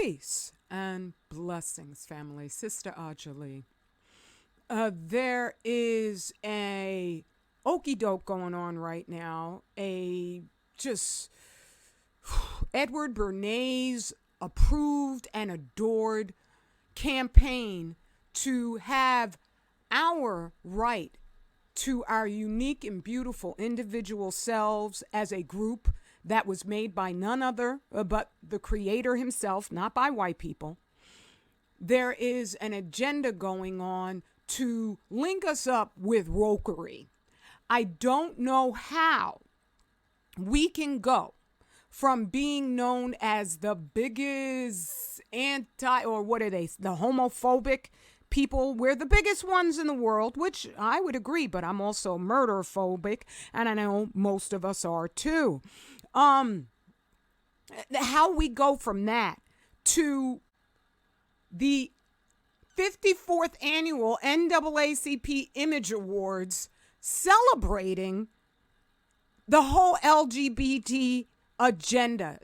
Peace and blessings, family. Sister Ajali. There is a okey doke going on right now. A just Edward Bernays approved and adored campaign to have our right to our unique and beautiful individual selves as a group that was made by none other but the Creator himself, not by white people. There is an agenda going on to link us up with wokery. I don't know how we can go from being known as the biggest the homophobic people. We're the biggest ones in the world, which I would agree, but I'm also murder phobic, and I know most of us are too. How we go from that to the 54th annual NAACP Image Awards celebrating the whole LGBT agenda.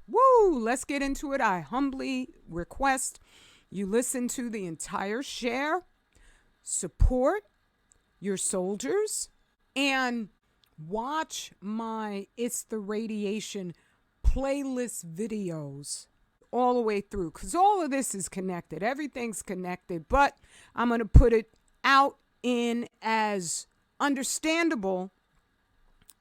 Woo, let's get into it. I humbly request you listen to the entire share, support your soldiers, and watch my It's the Radiation playlist videos all the way through, because all of this is connected. Everything's connected, but I'm going to put it out in as understandable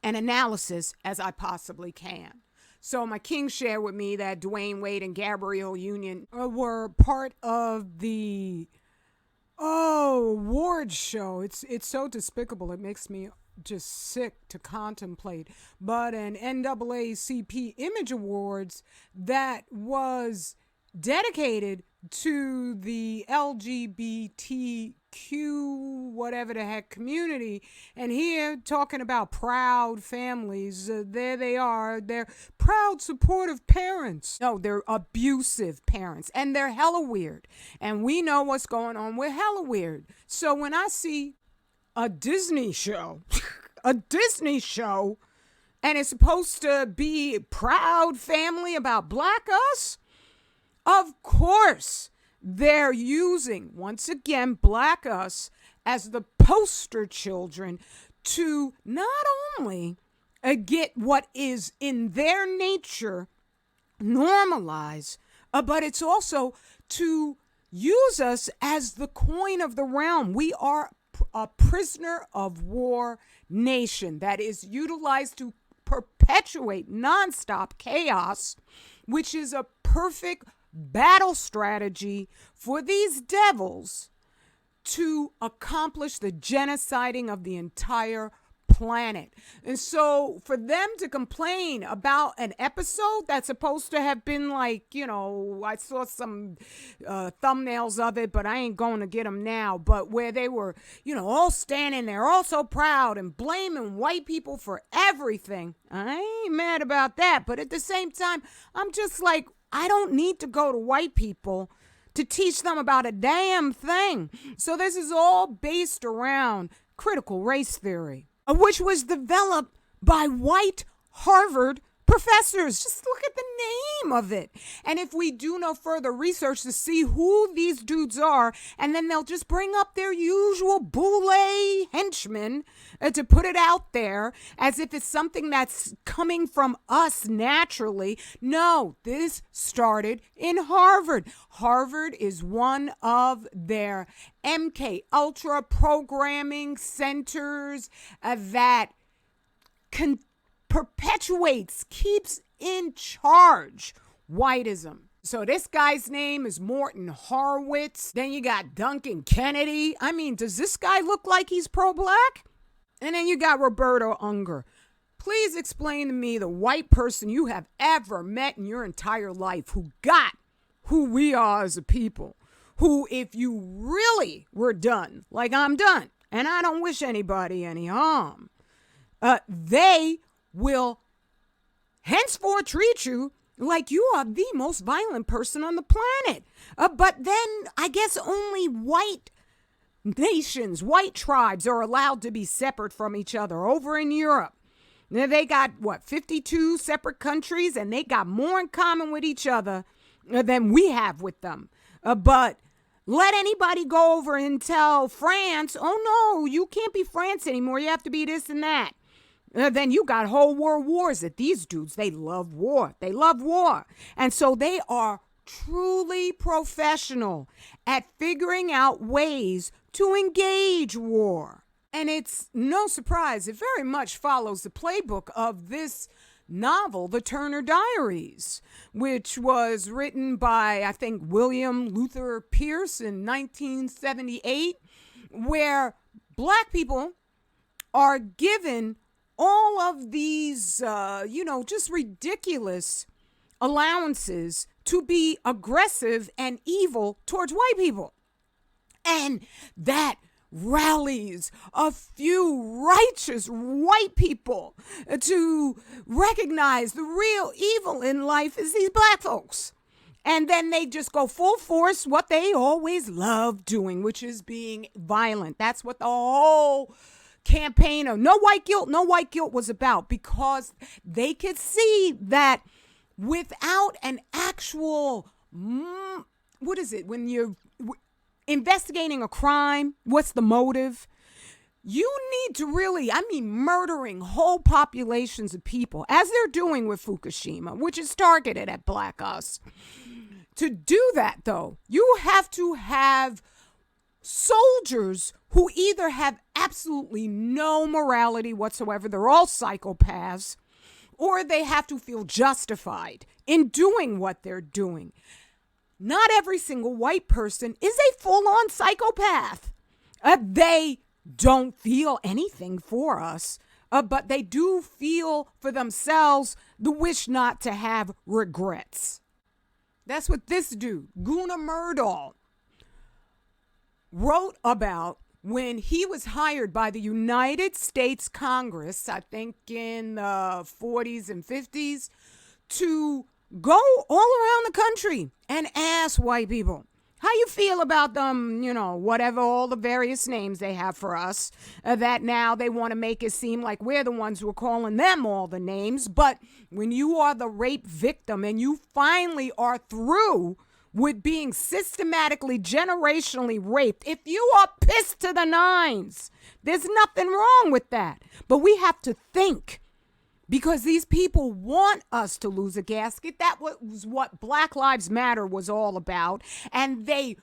an analysis as I possibly can. So my kings share with me that Dwayne Wade and Gabrielle Union were part of the award show. It's so despicable. It makes me just sick to contemplate. But an NAACP Image Awards that was dedicated to the LGBTQ whatever the heck community, and here talking about proud families. There they are. They're proud, supportive parents. No, they're abusive parents, and they're hella weird, and we know what's going on. We're hella weird. So when I see a Disney show and it's supposed to be proud family about black us, of course they're using, once again, black us as the poster children to not only get what is in their nature normalized, but it's also to use us as the coin of the realm. We are a prisoner of war nation that is utilized to perpetuate nonstop chaos, which is a perfect battle strategy for these devils to accomplish the genociding of the entire planet. And so for them to complain about an episode that's supposed to have been like, I saw some thumbnails of it, but I ain't going to get them now, but where they were, all standing there, all so proud and blaming white people for everything. I ain't mad about that, but at the same time, I'm just like, I don't need to go to white people to teach them about a damn thing. So this is all based around critical race theory, which was developed by white Harvard professors. Just look at the name of it. And if we do no further research to see who these dudes are, and then they'll just bring up their usual boule henchmen to put it out there as if it's something that's coming from us naturally. No, this started in Harvard. Harvard is one of their MK Ultra programming centers that perpetuates, keeps in charge whiteism. So this guy's name is Morton Horowitz. Then you got Duncan Kennedy. I mean, does this guy look like he's pro-black? And then you got Roberto Unger. Please explain to me the white person you have ever met in your entire life who got who we are as a people. Who, if you really were done, like I'm done, and I don't wish anybody any harm, they will henceforth treat you like you are the most violent person on the planet. But then I guess only white nations, white tribes are allowed to be separate from each other. Over in Europe, they got, 52 separate countries, and they got more in common with each other than we have with them. But let anybody go over and tell France, oh no, you can't be France anymore. You have to be this and that. Then you got whole world wars that these dudes, they love war. They love war. And so they are truly professional at figuring out ways to engage war. And it's no surprise, it very much follows the playbook of this novel, The Turner Diaries, which was written by, I think, William Luther Pierce in 1978, where black people are given all of these, just ridiculous allowances to be aggressive and evil towards white people. And that rallies a few righteous white people to recognize the real evil in life is these black folks. And then they just go full force what they always love doing, which is being violent. That's what the whole campaign of no white guilt was about, because they could see that without an actual, what is it, when you're investigating a crime, what's the motive? You need to really, murdering whole populations of people, as they're doing with Fukushima, which is targeted at black us. To do that, though, you have to have soldiers who either have absolutely no morality whatsoever, they're all psychopaths, or they have to feel justified in doing what they're doing. Not every single white person is a full-on psychopath. They don't feel anything for us, but they do feel for themselves the wish not to have regrets. That's what this dude, Gunnar Myrdal, wrote about when he was hired by the United States Congress, I think in the 40s and 50s, to go all around the country and ask white people, how you feel about them, whatever, all the various names they have for us, that now they want to make it seem like we're the ones who are calling them all the names. But when you are the rape victim and you finally are through with being systematically, generationally raped, if you are pissed to the nines, there's nothing wrong with that. But we have to think, because these people want us to lose a gasket. That was what Black Lives Matter was all about. And they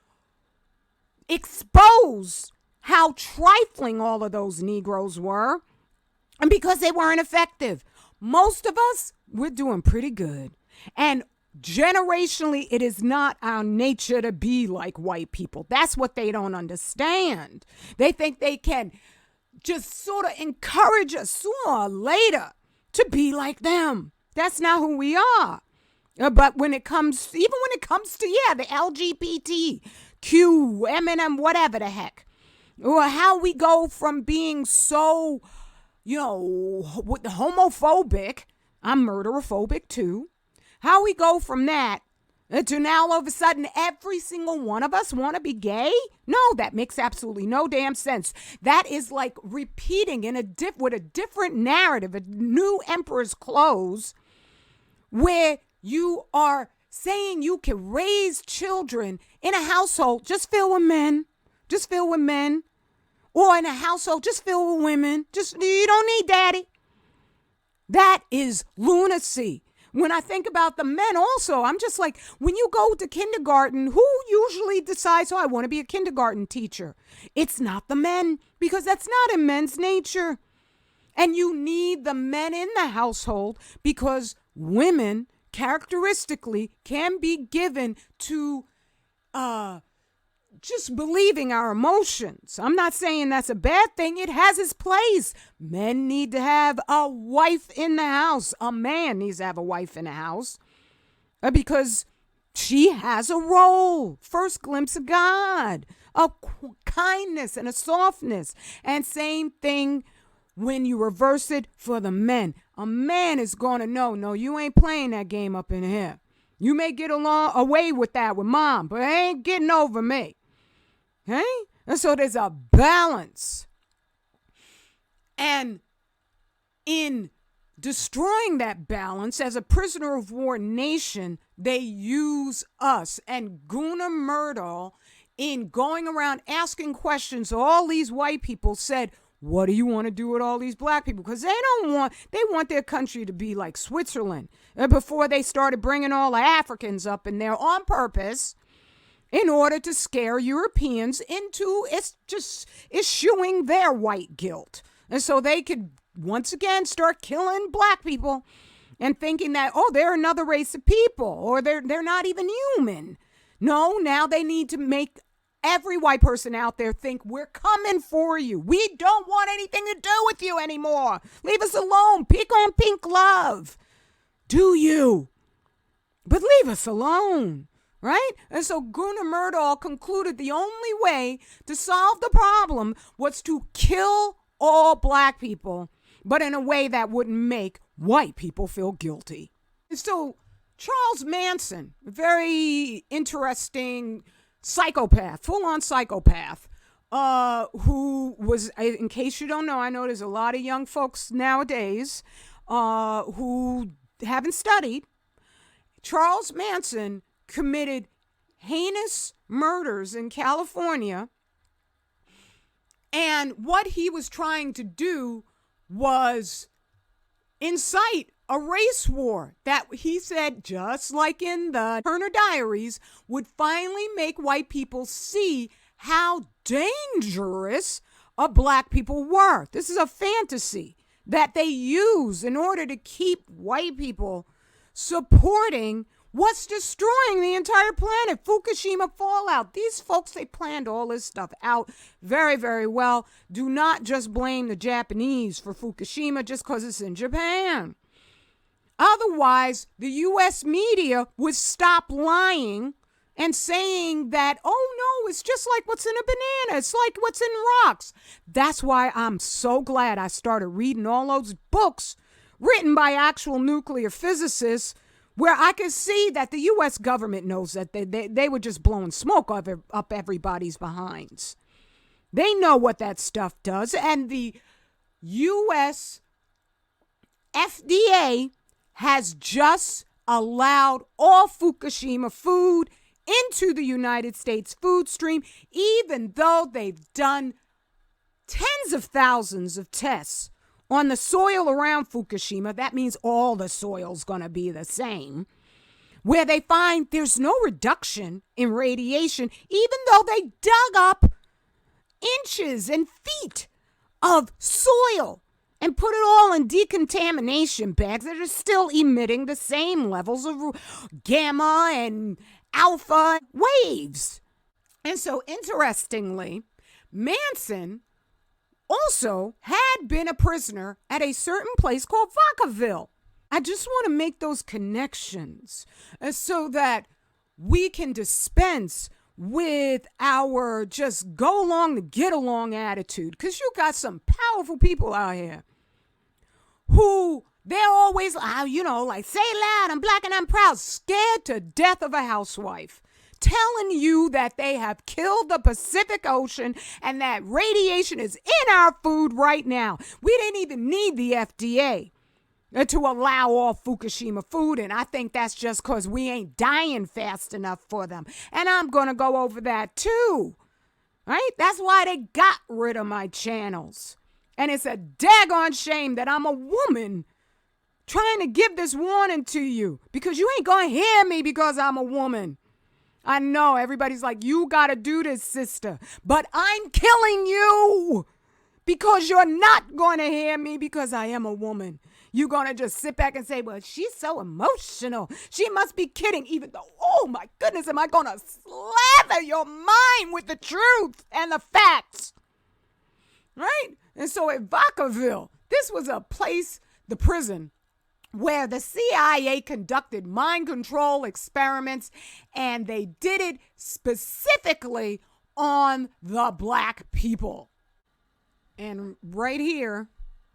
expose how trifling all of those Negroes were. And because they weren't effective. Most of us, we're doing pretty good. And generationally, it is not our nature to be like white people. That's what they don't understand. They think they can just sort of encourage us sooner or later to be like them. That's not who we are. But when it comes, even when it comes to, the LGBTQ, M&M, whatever the heck, or how we go from being so, homophobic, I'm murderophobic too, how we go from that to now all of a sudden every single one of us want to be gay? No, that makes absolutely no damn sense. That is like repeating with a different narrative, a new emperor's clothes, where you are saying you can raise children in a household just filled with men, or in a household just filled with women. You don't need daddy. That is lunacy. When I think about the men also, I'm just like, when you go to kindergarten, who usually decides, I want to be a kindergarten teacher? It's not the men, because that's not in men's nature. And you need the men in the household because women characteristically can be given to just believing our emotions. I'm not saying that's a bad thing. It has its place. Men need to have a wife in the house. A man needs to have a wife in the house because she has a role. First glimpse of God, a kindness and a softness. And same thing when you reverse it for the men. A man is going to know, no, you ain't playing that game up in here. You may get away with that with mom, but it ain't getting over me. Okay? And so there's a balance. And in destroying that balance as a prisoner of war nation, they use us. And Gunnar Myrdal, in going around asking questions to all these white people, said, what do you want to do with all these black people? Because they want their country to be like Switzerland. Before they started bringing all the Africans up in there on purpose in order to scare Europeans into eschewing their white guilt. And so they could once again start killing black people and thinking that, oh, they're another race of people, or they're not even human. No, now they need to make every white person out there think, we're coming for you. We don't want anything to do with you anymore. Leave us alone. Pick on pink love. Do you? But leave us alone, right? And so Gunnar Myrdal concluded the only way to solve the problem was to kill all black people, but in a way that wouldn't make white people feel guilty. And so Charles Manson, a very interesting psychopath, full-on psychopath, who was, in case you don't know, I know there's a lot of young folks nowadays who haven't studied. Charles Manson committed heinous murders in California, and what he was trying to do was incite a race war that he said, just like in the Turner Diaries, would finally make white people see how dangerous black people were. This is a fantasy that they use in order to keep white people supporting what's destroying the entire planet. Fukushima fallout. These folks, they planned all this stuff out very, very well. Do not just blame the Japanese for Fukushima just because it's in Japan. Otherwise, the U.S. media would stop lying and saying that, oh, no, it's just like what's in a banana. It's like what's in rocks. That's why I'm so glad I started reading all those books written by actual nuclear physicists, where I could see that the U.S. government knows that they were just blowing smoke up everybody's behinds. They know what that stuff does. And the U.S. FDA has just allowed all Fukushima food into the United States food stream, even though they've done tens of thousands of tests on the soil around Fukushima. That means all the soil's going to be the same, where they find there's no reduction in radiation, even though they dug up inches and feet of soil and put it all in decontamination bags that are still emitting the same levels of gamma and alpha waves. And so, interestingly, Manson also had been a prisoner at a certain place called Vacaville. I just want to make those connections so that we can dispense with our just go along to get along attitude. Because you got some powerful people out here who they're always, like, say loud, I'm black and I'm proud, scared to death of a housewife, telling you that they have killed the Pacific Ocean and that radiation is in our food right now. We didn't even need the FDA to allow all Fukushima food, and I think that's just because we ain't dying fast enough for them. And I'm going to go over that too, right? That's why they got rid of my channels. And it's a daggone shame that I'm a woman trying to give this warning to you, because you ain't going to hear me because I'm a woman. I know everybody's like, you got to do this, sister, but I'm killing you because you're not going to hear me because I am a woman. You're going to just sit back and say, well, she's so emotional. She must be kidding, even though, oh my goodness, am I going to slather your mind with the truth and the facts, right? And so at Vacaville, this was a place, the prison, where the CIA conducted mind control experiments, and they did it specifically on the black people. And right here,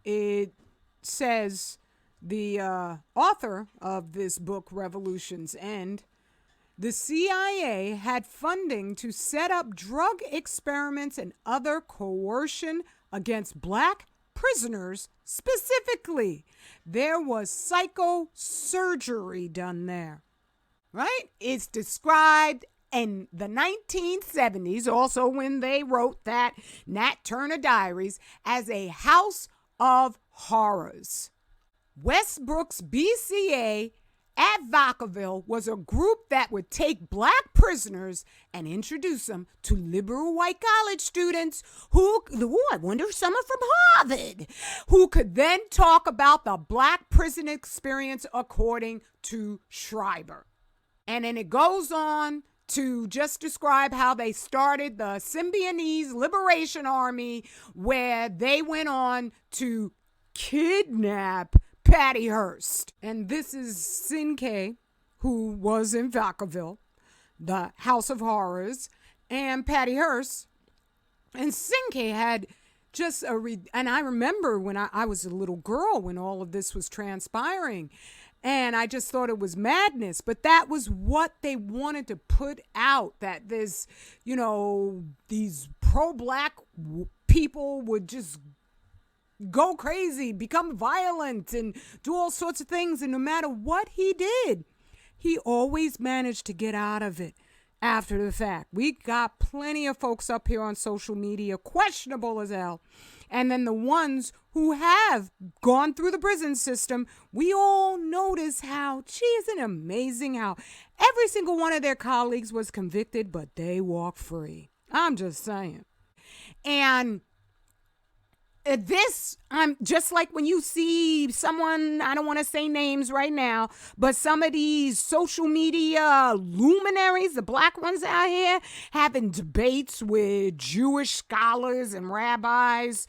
it says the author of this book, Revolution's End, the CIA had funding to set up drug experiments and other coercion against black prisoners specifically. There was psychosurgery done there, right? It's described in the 1970s, also when they wrote that Nat Turner Diaries, as a house of horrors. Westbrook's BCA at Vacaville was a group that would take black prisoners and introduce them to liberal white college students who, I wonder if some are from Harvard, who could then talk about the black prison experience according to Schreiber. And then it goes on to just describe how they started the Symbionese Liberation Army, where they went on to kidnap Patty Hearst. And this is Cinque, who was in Vacaville, the House of Horrors, and Patty Hearst. And Cinque had just and I remember when I was a little girl when all of this was transpiring, and I just thought it was madness. But that was what they wanted to put out, that there's, these pro-black people would just go crazy, become violent, and do all sorts of things. And no matter what he did, he always managed to get out of it after the fact. We got plenty of folks up here on social media, questionable as hell. And then the ones who have gone through the prison system, we all notice how, isn't it amazing how every single one of their colleagues was convicted, but they walk free. I'm just saying. And I'm just like when you see someone, I don't want to say names right now, but some of these social media luminaries, the black ones out here, having debates with Jewish scholars and rabbis,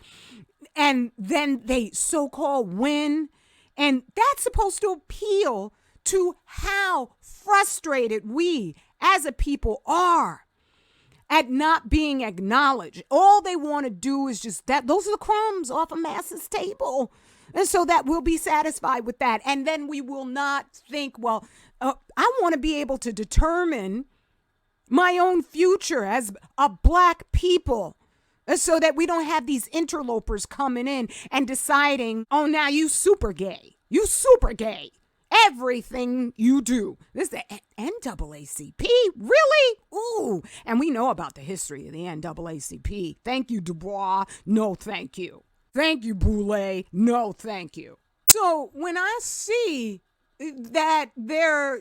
and then they so-called win. And that's supposed to appeal to how frustrated we as a people are at not being acknowledged. All they want to do is just that. Those are the crumbs off a master's table. And so that we'll be satisfied with that. And then we will not think, I want to be able to determine my own future as a black people, so that we don't have these interlopers coming in and deciding, oh, now you super gay. You super gay. Everything you do. This is the NAACP? Really? Ooh. And we know about the history of the NAACP. Thank you, Dubois. No, thank you. Thank you, Boulay. No, thank you. So when I see that they're,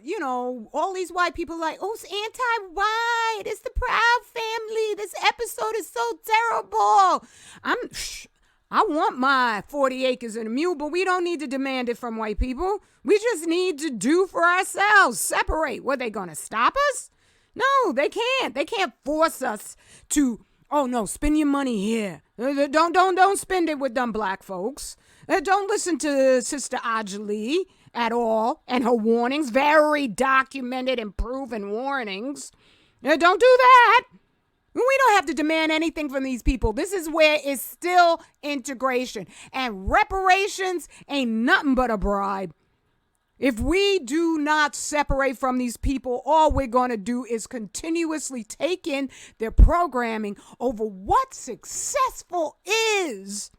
all these white people like, oh, it's anti-white. It's the Proud Family. This episode is so terrible. I want my 40 acres and a mule, but we don't need to demand it from white people. We just need to do for ourselves. Separate. What, they going to stop us? No, they can't. They can't force us to, oh no, spend your money here. Don't spend it with them black folks. Don't listen to Sister Ajali at all and her warnings, very documented and proven warnings. Don't do that. We don't have to demand anything from these people. This is where it's still integration. And reparations ain't nothing but a bribe. If we do not separate from these people, all we're going to do is continuously take in their programming over what successful is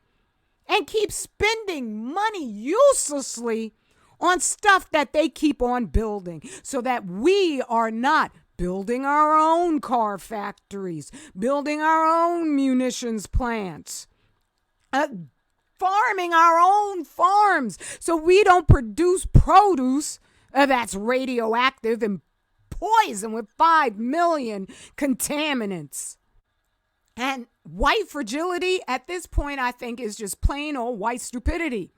and keep spending money uselessly on stuff that they keep on building, so that we are not building our own car factories, building our own munitions plants, farming our own farms, so we don't produce produce that's radioactive and poison with 5 million contaminants. And white fragility at this point, I think, is just plain old white stupidity.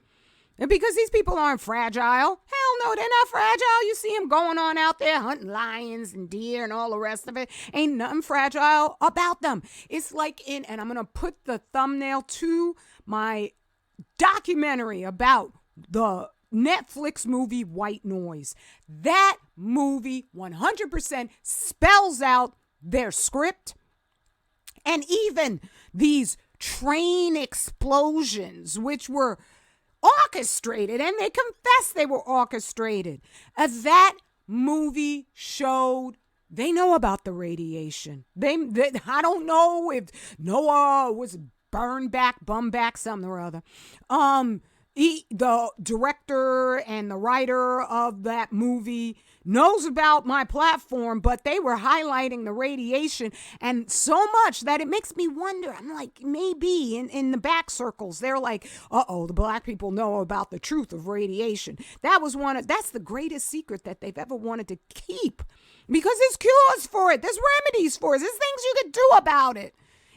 And because these people aren't fragile. Hell no, they're not fragile. You see them going on out there hunting lions and deer and all the rest of it. Ain't nothing fragile about them. It's like and I'm going to put the thumbnail to my documentary about the Netflix movie White Noise. That movie 100% spells out their script. And even these train explosions, which were orchestrated, and they confessed they were orchestrated. That movie showed they know about the radiation. I don't know if Noah was burn back, bum back, something or other. The director and the writer of that movie knows about my platform, but they were highlighting the radiation and so much that it makes me wonder. I'm like, maybe in the back circles, they're like, the black people know about the truth of radiation. That's the greatest secret that they've ever wanted to keep, because there's cures for it. There's remedies for it. There's things you can do about it.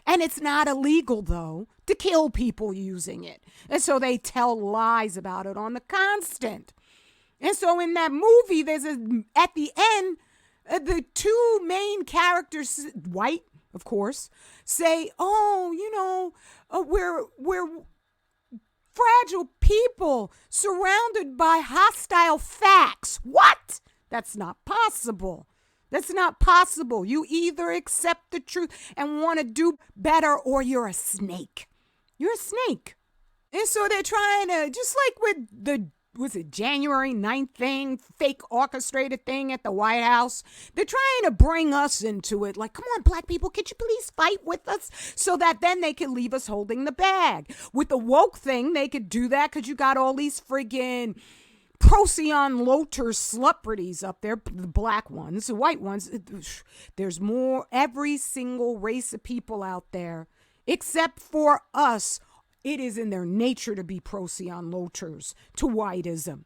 And it's not illegal, though, to kill people using it. And so they tell lies about it on the constant. And so in that movie, at the end, the two main characters, white, of course, say, we're fragile people surrounded by hostile facts. What? That's not possible. That's not possible. You either accept the truth and want to do better, or you're a snake. You're a snake. And so they're trying to, just like with the January 9th thing, fake orchestrated thing at the White House, they're trying to bring us into it. Like, come on, black people, could you please fight with us? So that then they can leave us holding the bag. With the woke thing, they could do that because you got all these friggin' Procyon Loter celebrities up there, the black ones, the white ones. There's more, every single race of people out there, except for us. It is in their nature to be Procyon Loters, to whiteism.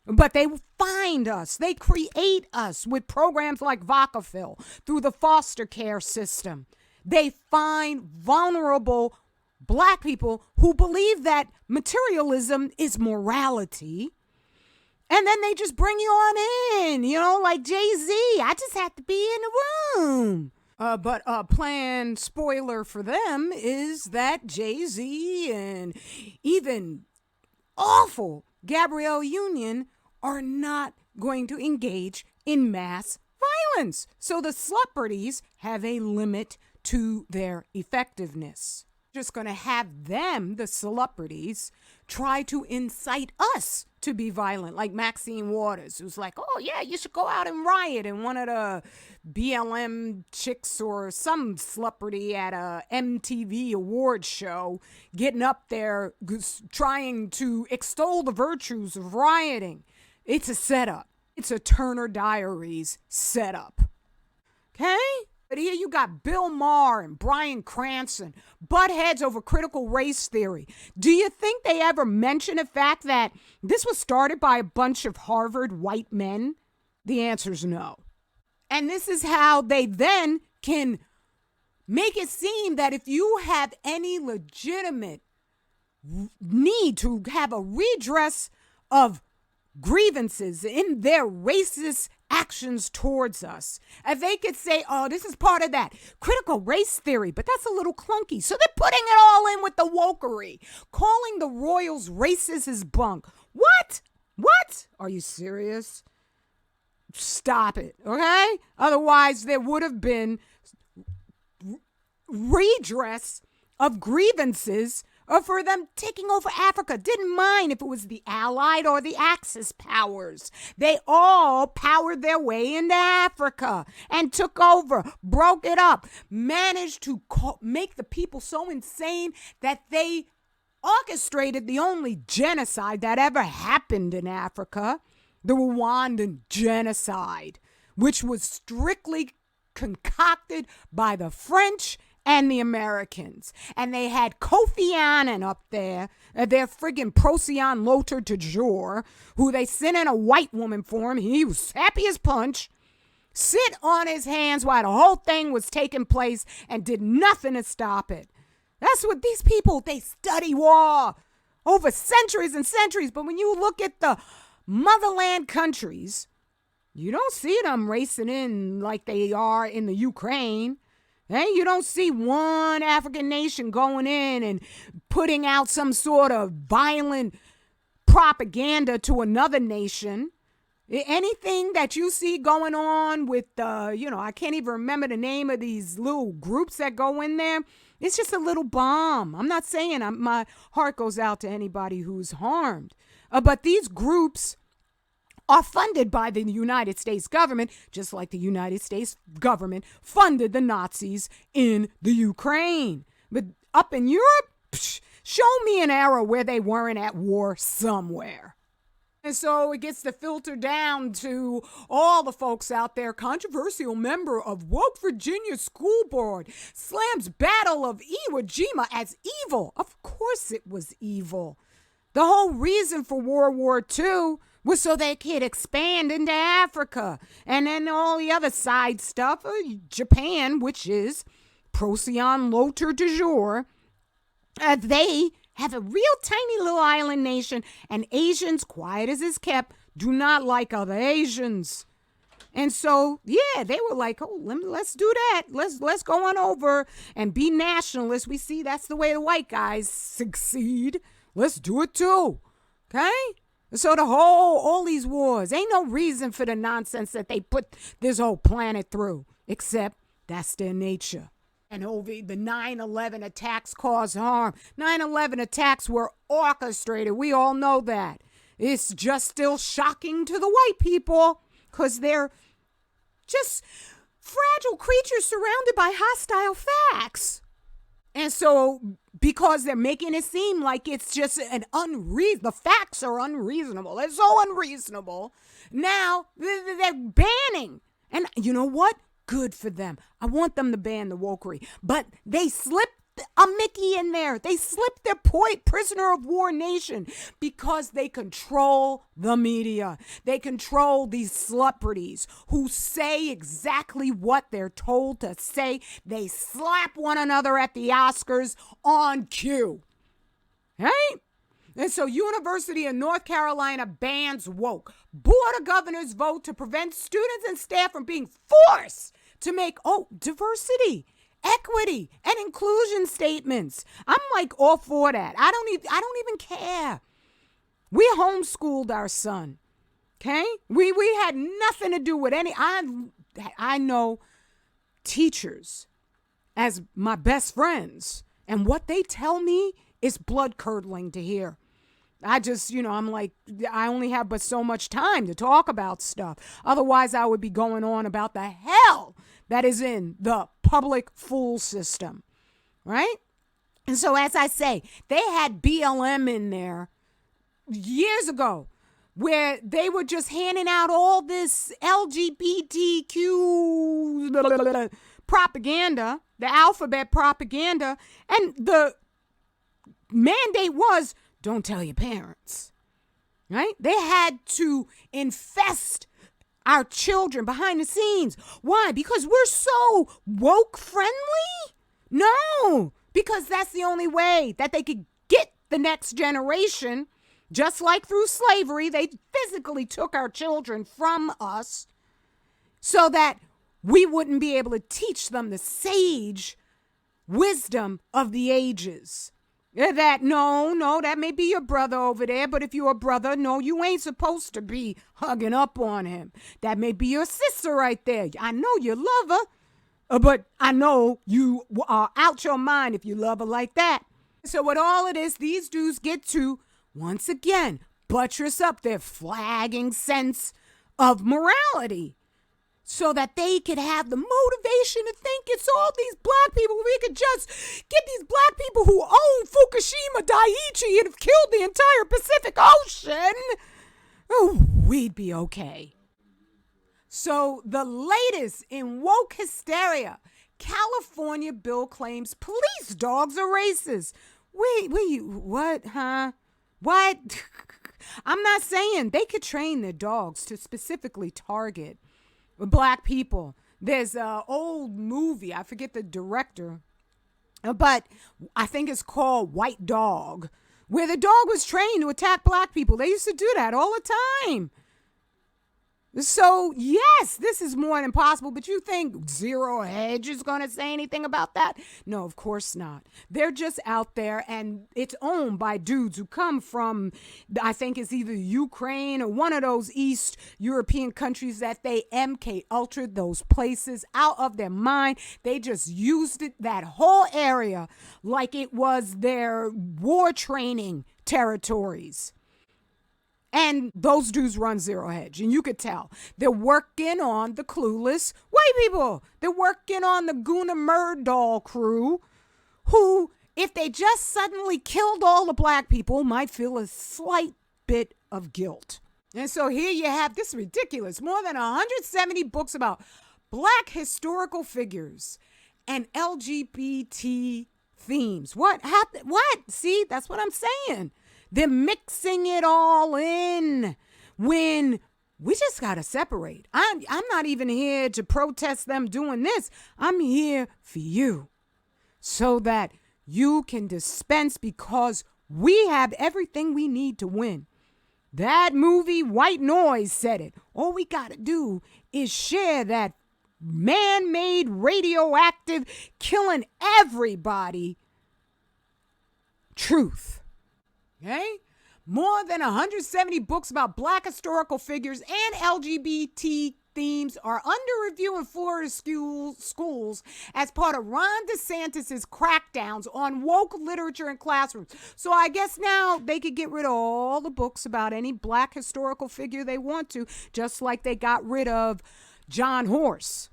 But they find us, they create us with programs like Vacafil through the foster care system. They find vulnerable black people who believe that materialism is morality. And then they just bring you on in, like Jay-Z. I just have to be in the room. But a planned spoiler for them is that Jay-Z and even awful Gabrielle Union are not going to engage in mass violence. So the celebrities have a limit to their effectiveness. Just going to have them, the celebrities, try to incite us to be violent, like Maxine Waters, who's like, oh yeah, you should go out and riot, and one of the BLM chicks or some celebrity at a MTV awards show getting up there trying to extol the virtues of rioting. It's a setup. It's a Turner Diaries setup. Okay? But here you got Bill Maher and Bryan Cranston butt heads over critical race theory. Do you think they ever mention the fact that this was started by a bunch of Harvard white men? The answer is no. And this is how they then can make it seem that if you have any legitimate need to have a redress of grievances in their racist actions towards us, and they could say, oh, this is part of that critical race theory, but that's a little clunky. So they're putting it all in with the wokery, calling the royals racist as bunk. What? Are you serious? Stop it, okay? Otherwise, there would have been redress of grievances for them taking over Africa. Didn't mind if it was the Allied or the Axis powers. They all powered their way into Africa and took over, broke it up, managed to make the people so insane that they orchestrated the only genocide that ever happened in Africa, the Rwandan genocide, which was strictly concocted by the French and the Americans. And they had Kofi Annan up there, their friggin' Procyon Loter de jour, who they sent in a white woman for him. He was happy as punch. Sit on his hands while the whole thing was taking place and did nothing to stop it. That's what these people, they study war over centuries and centuries. But when you look at the motherland countries, you don't see them racing in like they are in the Ukraine. Hey, you don't see one African nation going in and putting out some sort of violent propaganda to another nation. Anything that you see going on with, I can't even remember the name of these little groups that go in there. It's just a little bomb. I'm not saying my heart goes out to anybody who's harmed. But these groups are funded by the United States government, just like the United States government funded the Nazis in the Ukraine. But up in Europe, Show me an era where they weren't at war somewhere. And so it gets to filter down to all the folks out there. Controversial member of woke Virginia school board slams Battle of Iwo Jima as evil. Of course it was evil. The whole reason for World War II was so they could expand into Africa. And then all the other side stuff, Japan, which is Procyon Lothar de jour, they have a real tiny little island nation, and Asians, quiet as is kept, do not like other Asians. And so, yeah, they were like, oh, let's do that. Let's go on over and be nationalists. We see that's the way the white guys succeed. Let's do it too. Okay? So all these wars, ain't no reason for the nonsense that they put this whole planet through, except that's their nature. And over the 9/11 attacks caused harm. 9/11 attacks were orchestrated. We all know that. It's just still shocking to the white people because they're just fragile creatures surrounded by hostile facts. And so because they're making it seem like it's just the facts are unreasonable. They're so unreasonable. Now they're banning. And you know what? Good for them. I want them to ban the wokery. But they slipped a Mickey in there. They slipped their prisoner of war nation because they control the media. They control these celebrities who say exactly what they're told to say. They slap one another at the Oscars on cue. Right? And so University of North Carolina bans woke. Board of Governors vote to prevent students and staff from being forced to make, diversity, equity, and inclusion statements. I'm like all for that. I don't even care. We homeschooled our son. Okay? We had nothing to do with any. I know teachers as my best friends, and what they tell me is blood curdling to hear. I just, I'm like, I only have but so much time to talk about stuff. Otherwise, I would be going on about the hell that is in the public fool system, right? And so, as I say, they had BLM in there years ago where they were just handing out all this LGBTQ propaganda, the alphabet propaganda, and the mandate was, don't tell your parents, right? They had to infest our children behind the scenes. Why? Because we're so woke friendly? No, because that's the only way that they could get the next generation. Just like through slavery, they physically took our children from us so that we wouldn't be able to teach them the sage wisdom of the ages. That, no, that may be your brother over there, but if you're a brother, no, you ain't supposed to be hugging up on him. That may be your sister right there. I know you love her, but I know you are out your mind if you love her like that. So with all of this, these dudes get to, once again, buttress up their flagging sense of morality, so that they could have the motivation to think it's all these black people. We could just get these black people who own Fukushima Daiichi and have killed the entire Pacific Ocean. Oh, we'd be okay. So the latest in woke hysteria, California bill claims police dogs are racist. Wait, what, huh? What? I'm not saying they could train their dogs to specifically target black people. There's an old movie, I forget the director, but I think it's called White Dog, where the dog was trained to attack black people. They used to do that all the time. So, yes, this is more than possible, but you think Zero Hedge is going to say anything about that? No, of course not. They're just out there, and it's owned by dudes who come from, I think it's either Ukraine or one of those East European countries that they MK Ultra'd those places out of their mind. They just used that whole area like it was their war training territories. And those dudes run Zero Hedge, and you could tell. They're working on the clueless white people. They're working on the Guna Murdahl crew, who if they just suddenly killed all the black people, might feel a slight bit of guilt. And so here you have this ridiculous, more than 170 books about black historical figures and LGBT themes. What? See, that's what I'm saying. They're mixing it all in when we just got to separate. I'm not even here to protest them doing this. I'm here for you so that you can dispense, because we have everything we need to win. That movie, White Noise, said it. All we got to do is share that man-made radioactive, killing everybody truth. Okay? More than 170 books about black historical figures and LGBT themes are under review in Florida schools as part of Ron DeSantis' crackdowns on woke literature in classrooms. So I guess now they could get rid of all the books about any black historical figure they want to, just like they got rid of John Horse,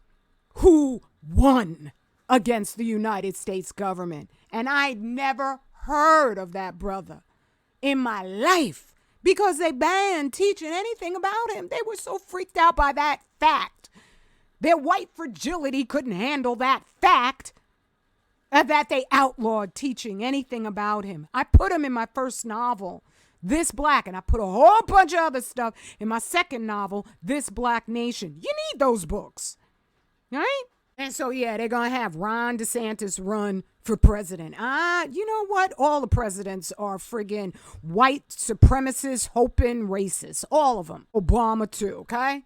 who won against the United States government. And I'd never heard of that brother in my life, because they banned teaching anything about him. They were so freaked out by that fact. Their white fragility couldn't handle that fact that they outlawed teaching anything about him. I put him in my first novel, This Black, and I put a whole bunch of other stuff in my second novel, This Black Nation. You need those books, right? And so, yeah, they're going to have Ron DeSantis run for president. You know what? All the presidents are friggin' white supremacists, hoping racists. All of them. Obama, too, okay?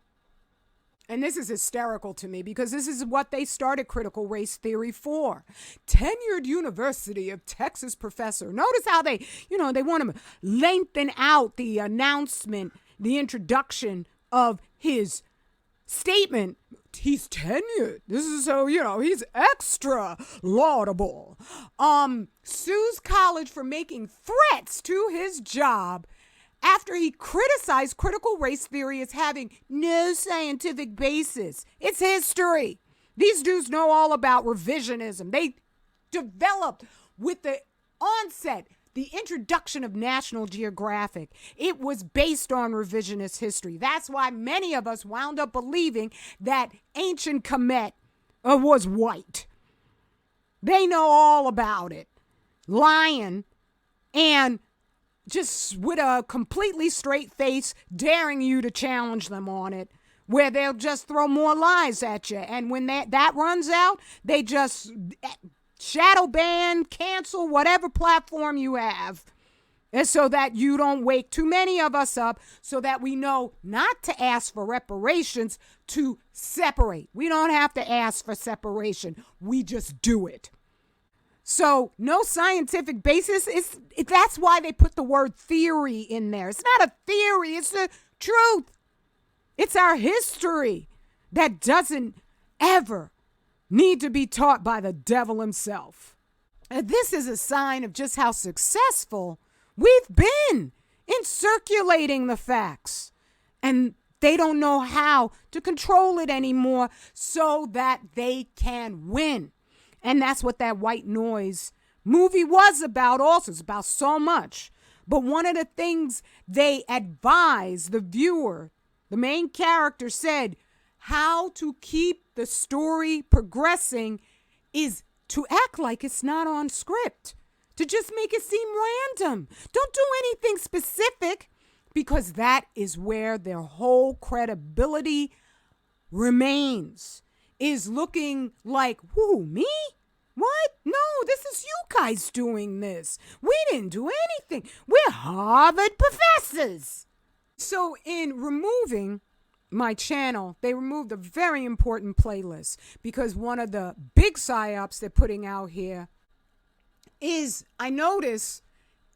And this is hysterical to me, because this is what they started critical race theory for. Tenured University of Texas professor. Notice how they want to lengthen out the announcement, the introduction of his statement. He's tenured. This is so, he's extra laudable. Sues college for making threats to his job after he criticized critical race theory as having no scientific basis. It's history. These dudes know all about revisionism. They developed with the onset, the introduction of National Geographic. It was based on revisionist history. That's why many of us wound up believing that ancient Kemet was white. They know all about it. Lying and just with a completely straight face, daring you to challenge them on it, where they'll just throw more lies at you. And when that runs out, they just shadow ban, cancel whatever platform you have, and so that you don't wake too many of us up, so that we know not to ask for reparations, to separate. We don't have to ask for separation. We just do it. So no scientific basis. That's why they put the word theory in there. It's not a theory. It's the truth. It's our history that doesn't ever need to be taught by the devil himself. And this is a sign of just how successful we've been in circulating the facts. And they don't know how to control it anymore so that they can win. And that's what that White Noise movie was about also. It's about so much. But one of the things they advised the viewer, the main character said, how to keep the story progressing is to act like it's not on script, to just make it seem random. Don't do anything specific, because that is where their whole credibility remains, is looking like, who, me? What? No, this is you guys doing this. We didn't do anything. We're Harvard professors. So in removing my channel, they removed a very important playlist, because one of the big psyops they're putting out here is, I noticed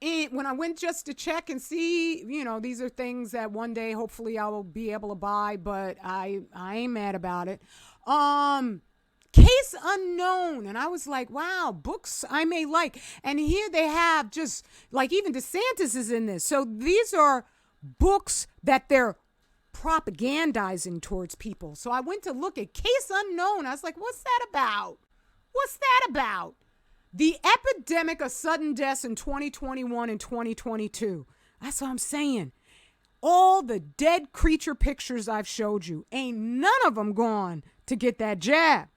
when I went just to check and see, these are things that one day hopefully I will be able to buy, but I ain't mad about it. Case Unknown. And I was like, wow, books I may like. And here they have just like, even DeSantis is in this. So these are books that they're propagandizing towards people. So I went to look at Case Unknown. I was like, what's that about? What's that about? The epidemic of sudden deaths in 2021 and 2022. That's what I'm saying. All the dead creature pictures I've showed you, ain't none of them gone to get that jab.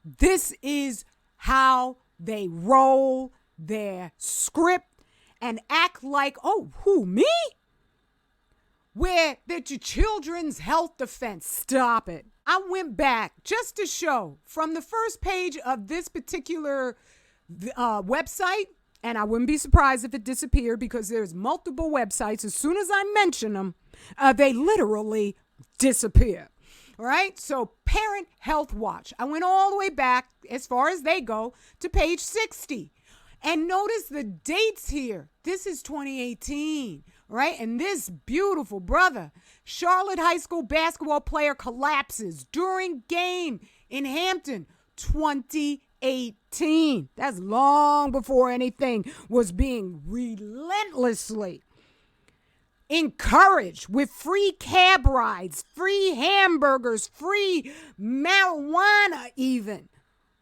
This is how they roll their script and act like, oh, who, me? Where that your children's health defense. Stop it. I went back just to show from the first page of this particular website, and I wouldn't be surprised if it disappeared because there's multiple websites. As soon as I mention them, they literally disappear. All right. So Parent Health Watch. I went all the way back as far as they go to page 60. And notice the dates here. This is 2018, right? And this beautiful brother, Charlotte High School basketball player collapses during game in Hampton, 2018. That's long before anything was being relentlessly encouraged with free cab rides, free hamburgers, free marijuana even.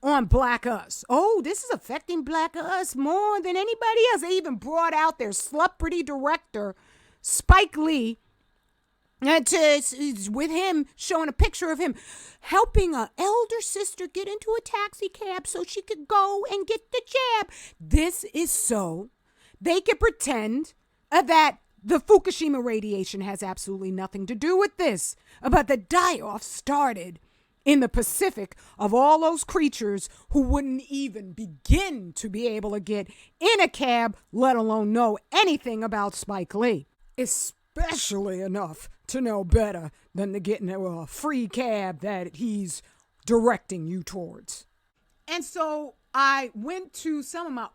On Black Us. Oh, this is affecting Black Us more than anybody else. They even brought out their celebrity director, Spike Lee, with him showing a picture of him helping an elder sister get into a taxi cab so she could go and get the jab. This is so they can pretend that the Fukushima radiation has absolutely nothing to do with this. But the die-off started in the Pacific of all those creatures who wouldn't even begin to be able to get in a cab, let alone know anything about Spike Lee. Especially enough to know better than to get into a free cab that he's directing you towards. And so I went to some of my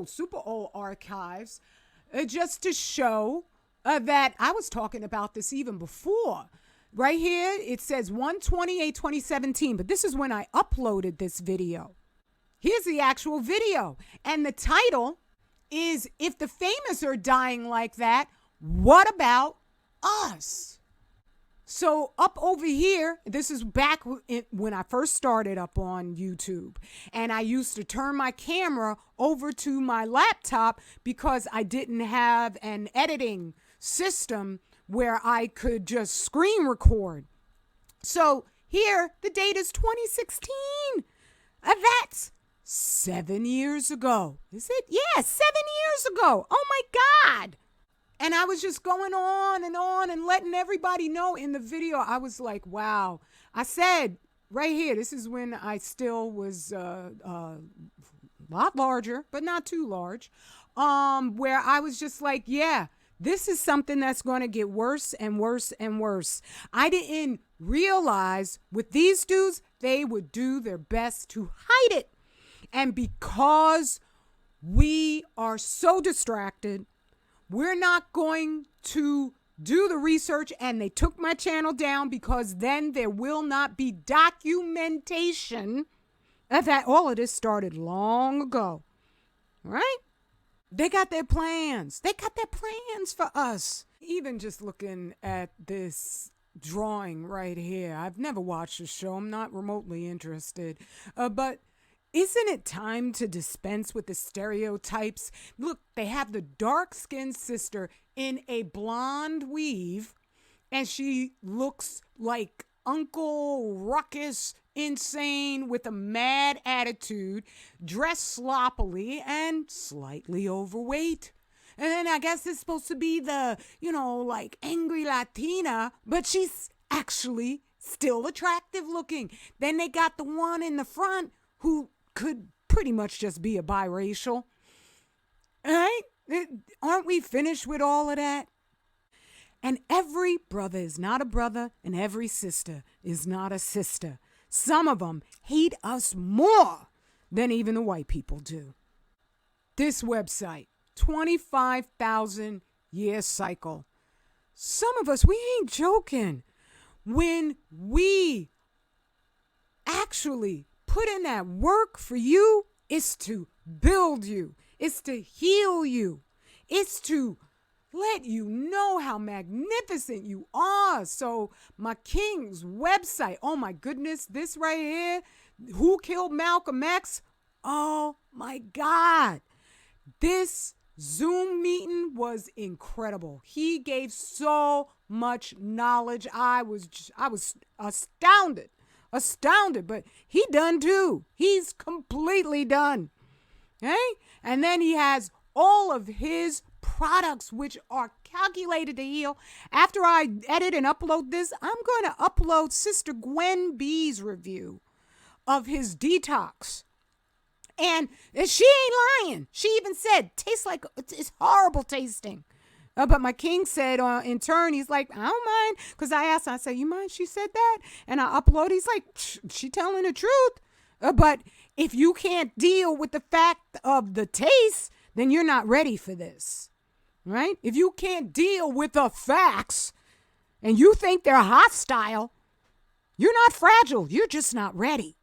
super old archives just to show that I was talking about this even before. Right here, it says 1/28/2017, but this is when I uploaded this video. Here's the actual video. And the title is, If the Famous Are Dying Like That, What About Us? So up over here, this is back when I first started up on YouTube. And I used to turn my camera over to my laptop because I didn't have an editing system where I could just screen record. So here, the date is 2016. That's 7 years ago. Is it? Yeah, 7 years ago. Oh my God. And I was just going on and letting everybody know in the video. I was like, wow. I said right here, this is when I still was a lot larger, but not too large, where I was just like, yeah, this is something that's going to get worse and worse and worse. I didn't realize with these dudes, they would do their best to hide it. And because we are so distracted, we're not going to do the research. And they took my channel down because then there will not be documentation that all of this started long ago. All right? They got their plans. They got their plans for us. Even just looking at this drawing right here. I've never watched the show. I'm not remotely interested. But isn't it time to dispense with the stereotypes? Look, they have the dark-skinned sister in a blonde weave, and she looks like Uncle Ruckus, insane with a mad attitude, dressed sloppily and slightly overweight. And then I guess it's supposed to be the, like angry Latina, but she's actually still attractive looking. Then they got the one in the front who could pretty much just be a biracial. All right? Aren't we finished with all of that? And every brother is not a brother, and every sister is not a sister. Some of them hate us more than even the white people do. This website, 25,000 year cycle. Some of us, we ain't joking. When we actually put in that work for you, it's to build you. It's to heal you. It's to let you know how magnificent you are. So my King's website, oh my goodness, this right here, Who Killed Malcolm X? All my God. This Zoom meeting was incredible. He gave so much knowledge. I was astounded. But he done too. He's completely done. Okay? And then he has all of his products which are calculated to heal. After I edit and upload this, I'm going to upload Sister Gwen B's review of his detox. And she ain't lying. She even said, tastes like, it's horrible tasting. But my king said in turn, he's like, I don't mind. Because I asked her, I said, you mind she said that? And I upload, he's like, she telling the truth. But if you can't deal with the fact of the taste, then you're not ready for this. Right? If you can't deal with the facts and you think they're hostile, you're not fragile. You're just not ready.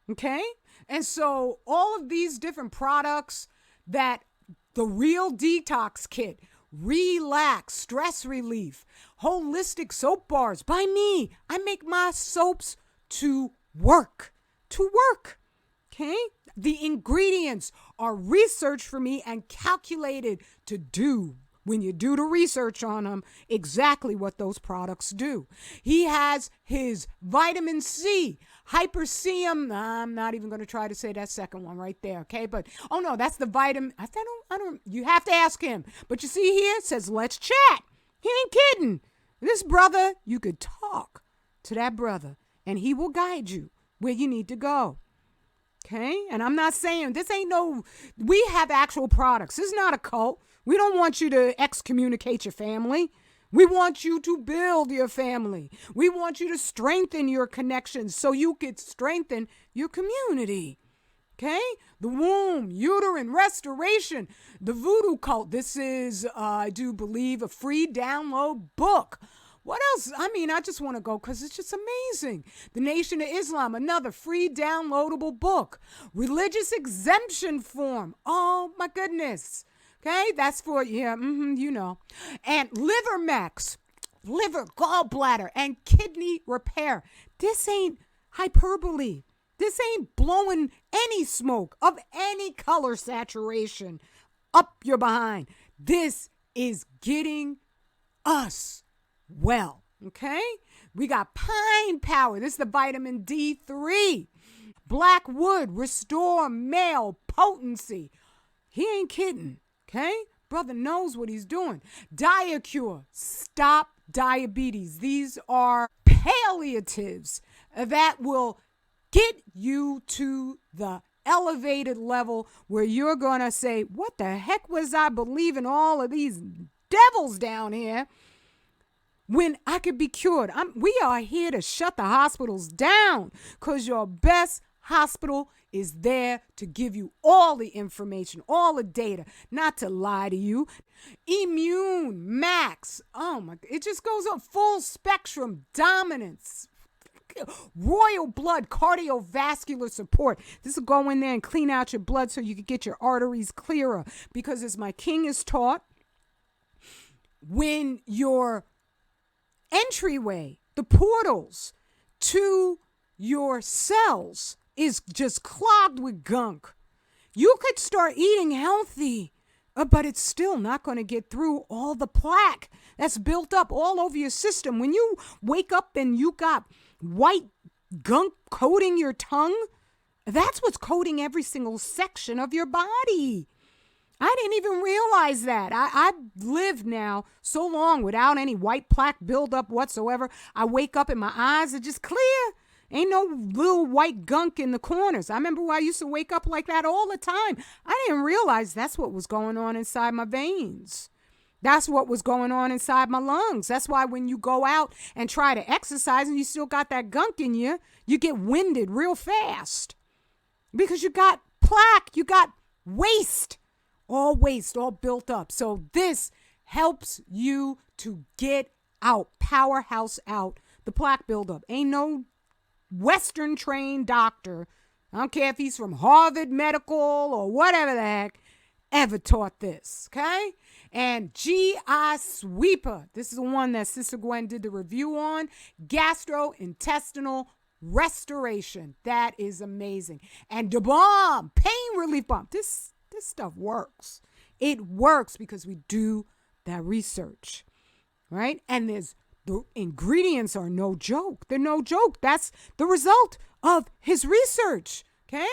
Okay? And so all of these different products that the Real Detox Kit, Relax, Stress Relief, Holistic Soap Bars by me. I make my soaps to work. Okay? The ingredients are researched for me and calculated to do, when you do the research on them, exactly what those products do. He has his vitamin C, Hypercium. I'm not even going to try to say that second one right there, okay? But, oh no, that's the vitamin. I don't, you have to ask him. But you see here, it says, let's chat. He ain't kidding. This brother, you could talk to that brother, and he will guide you where you need to go. Okay? And I'm not saying, we have actual products. This is not a cult. We don't want you to excommunicate your family. We want you to build your family. We want you to strengthen your connections so you could strengthen your community. Okay? The womb, uterine restoration, the voodoo cult. This is, I do believe, a free download book. What else? I mean, I just want to go because it's just amazing. The Nation of Islam, another free downloadable book. Religious exemption form. Oh, my goodness. Okay, that's for, you know. And Liver Max, liver, gallbladder, and kidney repair. This ain't hyperbole. This ain't blowing any smoke of any color saturation up your behind. This is getting us well, okay? We got Pine Power. This is the vitamin D3. Black Wood, restore male potency. He ain't kidding, okay? Brother knows what he's doing. Diacure, stop diabetes. These are palliatives that will get you to the elevated level where you're going to say, what the heck was I believing all of these devils down here when I could be cured? We are here to shut the hospitals down because your best hospital is there to give you all the information, all the data, not to lie to you. Immune Max. Oh my, it just goes on. Full spectrum dominance. Royal blood cardiovascular support. This will go in there and clean out your blood so you can get your arteries clearer. Because as my king is taught, when your entryway, the portals to your cells is just clogged with gunk, you could start eating healthy, but it's still not going to get through all the plaque that's built up all over your system. When you wake up and you got white gunk coating your tongue, that's what's coating every single section of your body. I didn't even realize that. I've lived now so long without any white plaque buildup whatsoever. I wake up and my eyes are just clear. Ain't no little white gunk in the corners. I remember when I used to wake up like that all the time. I didn't realize that's what was going on inside my veins. That's what was going on inside my lungs. That's why when you go out and try to exercise and you still got that gunk in you, you get winded real fast. Because you got plaque, you got waste, all built up. So this helps you to get out, powerhouse out the plaque buildup. Ain't no Western trained doctor, I don't care if he's from Harvard Medical or whatever the heck, ever taught this, okay? And GI Sweeper, this is the one that Sister Gwen did the review on, gastrointestinal restoration. That is amazing. And the balm, pain relief balm. This stuff works. It works because we do that research, right? And the ingredients are no joke. They're no joke. That's the result of his research, okay?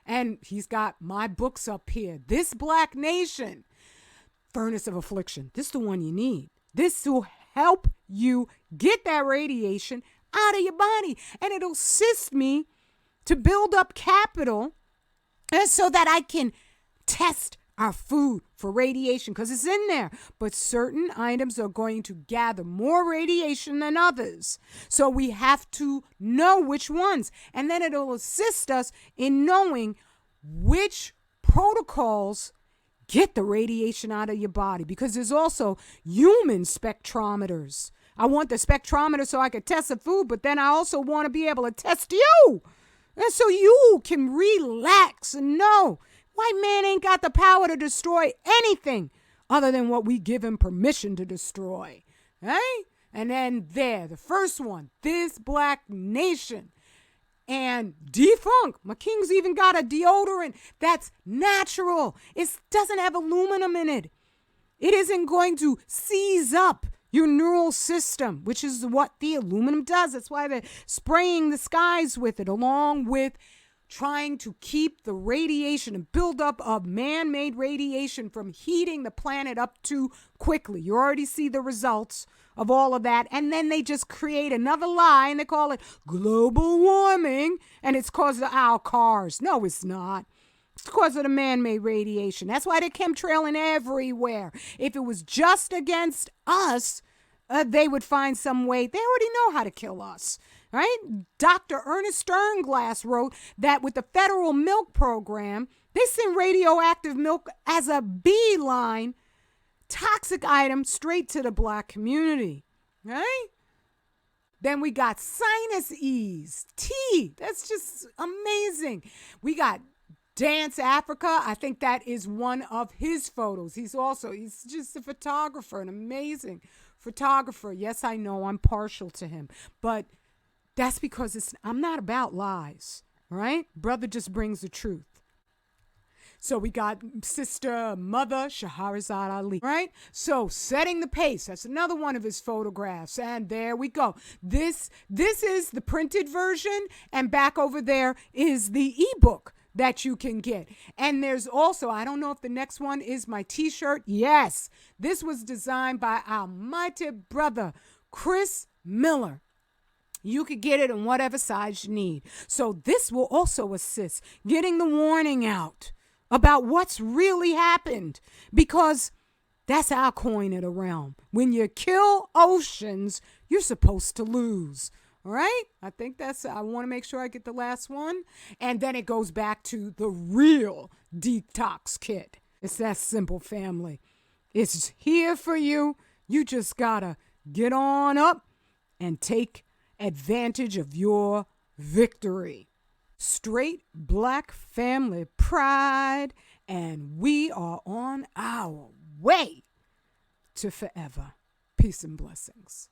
And he's got my books up here. This Black Nation, Furnace of Affliction. This is the one you need. This will help you get that radiation out of your body. And it'll assist me to build up capital so that I can test our food for radiation, because it's in there. But certain items are going to gather more radiation than others. So we have to know which ones. And then it'll assist us in knowing which protocols get the radiation out of your body, because there's also human spectrometers. I want the spectrometer so I could test the food, but then I also want to be able to test you. And so you can relax and know white man ain't got the power to destroy anything other than what we give him permission to destroy. Right? And then the first one, This Black Nation. And defunk. My king's even got a deodorant that's natural. It doesn't have aluminum in it. It isn't going to seize up your neural system, which is what the aluminum does. That's why they're spraying the skies with it, along with trying to keep the radiation and buildup of man-made radiation from heating the planet up too quickly. You already see the results of all of that. And then they just create another lie and they call it global warming, and it's because of our cars. No, it's not. It's because of the man-made radiation. That's why they're chemtrailing everywhere. If it was just against us, they would find some way. They already know how to kill us. Right? Dr. Ernest Sternglass wrote that with the federal milk program, they send radioactive milk as a beeline, toxic item straight to the Black community. Right? Then we got sinus ease, tea. That's just amazing. We got Dance Africa. I think that is one of his photos. He's just a photographer, an amazing photographer. Yes, I know I'm partial to him, but that's because I'm not about lies, right? Brother just brings the truth. So we got Sister Mother Shahrazad Ali, right? So Setting the Pace, that's another one of his photographs. And there we go. This is the printed version, and back over there is the ebook that you can get. And there's also, I don't know if the next one is my t-shirt. Yes, this was designed by our mighty brother, Chris Miller. You could get it in whatever size you need. So this will also assist getting the warning out about what's really happened, because that's our coin of the realm. When you kill oceans, you're supposed to lose. All right? I think I want to make sure I get the last one. And then it goes back to the real detox kit. It's that simple, family. It's here for you. You just gotta get on up and take advantage of your victory. Straight Black family pride, and we are on our way to forever. Peace and blessings.